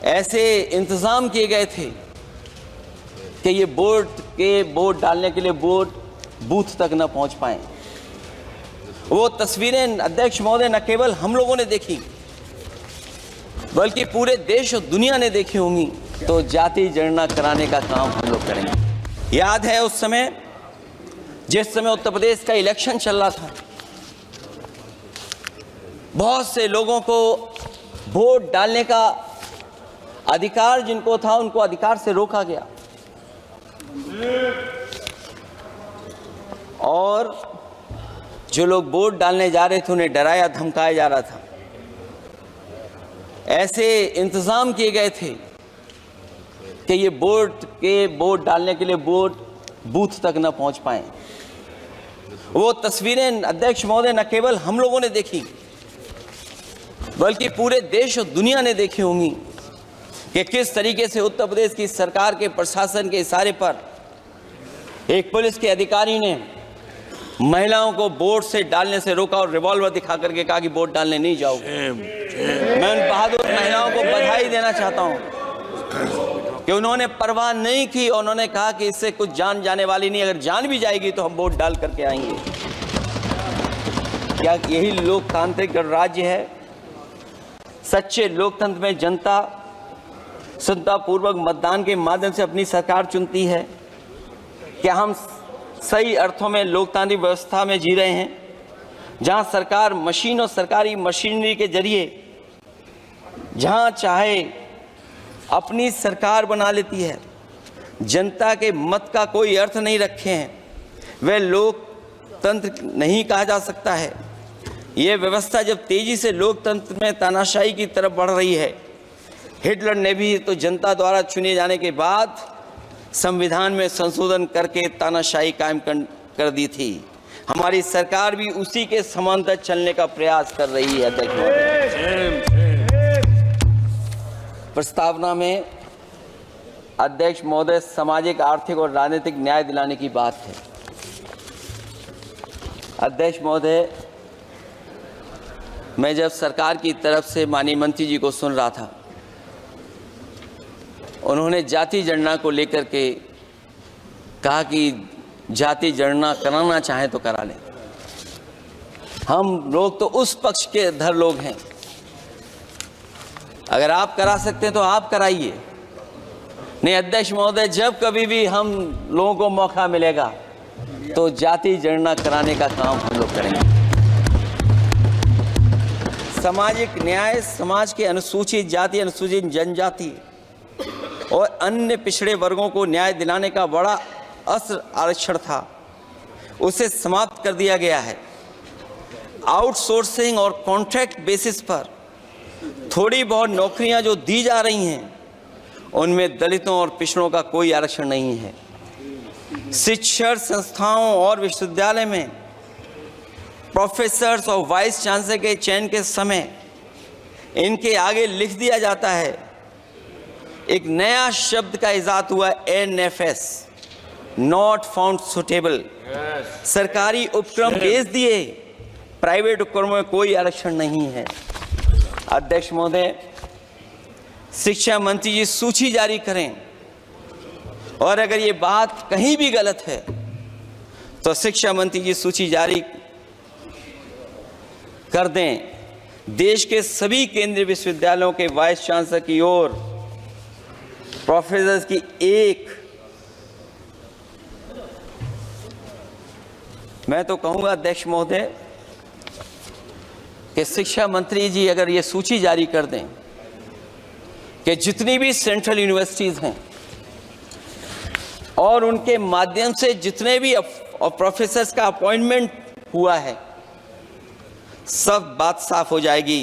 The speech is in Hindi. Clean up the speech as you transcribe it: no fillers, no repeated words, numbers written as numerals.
ऐसे इंतज़ाम किए गए थे कि ये वोट डालने के लिए वोट बूथ तक न पहुंच पाए। वो तस्वीरें अध्यक्ष महोदय न केवल हम लोगों ने देखी बल्कि पूरे देश और दुनिया ने देखी होंगी। तो जाति जनगणना कराने का काम हम लोग करेंगे। याद है उस समय जिस समय उत्तर प्रदेश का इलेक्शन चल रहा था, बहुत से लोगों को वोट डालने का अधिकार जिनको था उनको अधिकार से रोका गया और जो लोग वोट डालने जा रहे थे उन्हें डराया धमकाया जा रहा था। ऐसे इंतजाम किए गए थे कि ये वोट डालने के लिए वोट बूथ तक न पहुंच पाए। वो तस्वीरें अध्यक्ष महोदय न केवल हम लोगों ने देखी बल्कि पूरे देश और दुनिया ने देखी होंगी कि किस तरीके से उत्तर प्रदेश की सरकार के प्रशासन के इशारे पर एक पुलिस के अधिकारी ने महिलाओं को वोट से डालने से रोका और रिवॉल्वर दिखा करके कहा कि वोट डालने नहीं जाओगे। मैं उन बहादुर महिलाओं को बधाई देना चाहता हूं कि उन्होंने परवाह नहीं की और उन्होंने कहा कि इससे कुछ जान जाने वाली नहीं, अगर जान भी जाएगी तो हम वोट डाल करके आएंगे। क्या यही लोकतांत्रिक राज्य है? सच्चे लोकतंत्र में जनता श्रद्धापूर्वक मतदान के माध्यम से अपनी सरकार चुनती है। क्या हम सही अर्थों में लोकतांत्रिक व्यवस्था में जी रहे हैं जहां सरकार मशीन और सरकारी मशीनरी के जरिए जहां चाहे अपनी सरकार बना लेती है, जनता के मत का कोई अर्थ नहीं रखे हैं, वह लोकतंत्र नहीं कहा जा सकता है। यह व्यवस्था जब तेजी से लोकतंत्र में तानाशाही की तरफ बढ़ रही है, हिटलर ने भी तो जनता द्वारा चुने जाने के बाद संविधान में संशोधन करके तानाशाही कायम कर दी थी। हमारी सरकार भी उसी के समांतर चलने का प्रयास कर रही है। प्रस्तावना में अध्यक्ष महोदय सामाजिक, आर्थिक और राजनीतिक न्याय दिलाने की बात है। अध्यक्ष महोदय, मैं जब सरकार की तरफ से माननीय मंत्री जी को सुन रहा था, उन्होंने जाति जनगणना को लेकर के कहा कि जाति जनगणना कराना चाहें तो करा लें। हम लोग तो उस पक्ष के धर लोग हैं, अगर आप करा सकते हैं तो आप कराइए। नहीं अध्यक्ष महोदय, जब कभी भी हम लोगों को मौका मिलेगा तो जाति जनगणना कराने का काम हम लोग करेंगे। सामाजिक न्याय समाज के अनुसूचित जाति, अनुसूचित जनजाति और अन्य पिछड़े वर्गों को न्याय दिलाने का बड़ा असर आरक्षण था, उसे समाप्त कर दिया गया है। आउटसोर्सिंग और कॉन्ट्रैक्ट बेसिस पर थोड़ी बहुत नौकरियां जो दी जा रही हैं उनमें दलितों और पिछड़ों का कोई आरक्षण नहीं है। शिक्षण संस्थाओं और विश्वविद्यालय में प्रोफेसर्स और वाइस चांसलर के चयन के समय इनके आगे लिख दिया जाता है, एक नया शब्द का इजाद हुआ, NFS, नॉट फाउंड सुटेबल। सरकारी उपक्रम भेज दिए, प्राइवेट उपक्रमों में कोई आरक्षण नहीं है। अध्यक्ष महोदय, शिक्षा मंत्री जी सूची जारी करें और अगर ये बात कहीं भी गलत है तो शिक्षा मंत्री जी सूची जारी कर दें। देश के सभी केंद्रीय विश्वविद्यालयों के वाइस चांसलर की ओर प्रोफेसर्स की एक, मैं तो कहूंगा अध्यक्ष महोदय कि शिक्षा मंत्री जी अगर ये सूची जारी कर दें कि जितनी भी सेंट्रल यूनिवर्सिटीज हैं और उनके माध्यम से जितने भी प्रोफेसर्स का अपॉइंटमेंट हुआ है, सब बात साफ हो जाएगी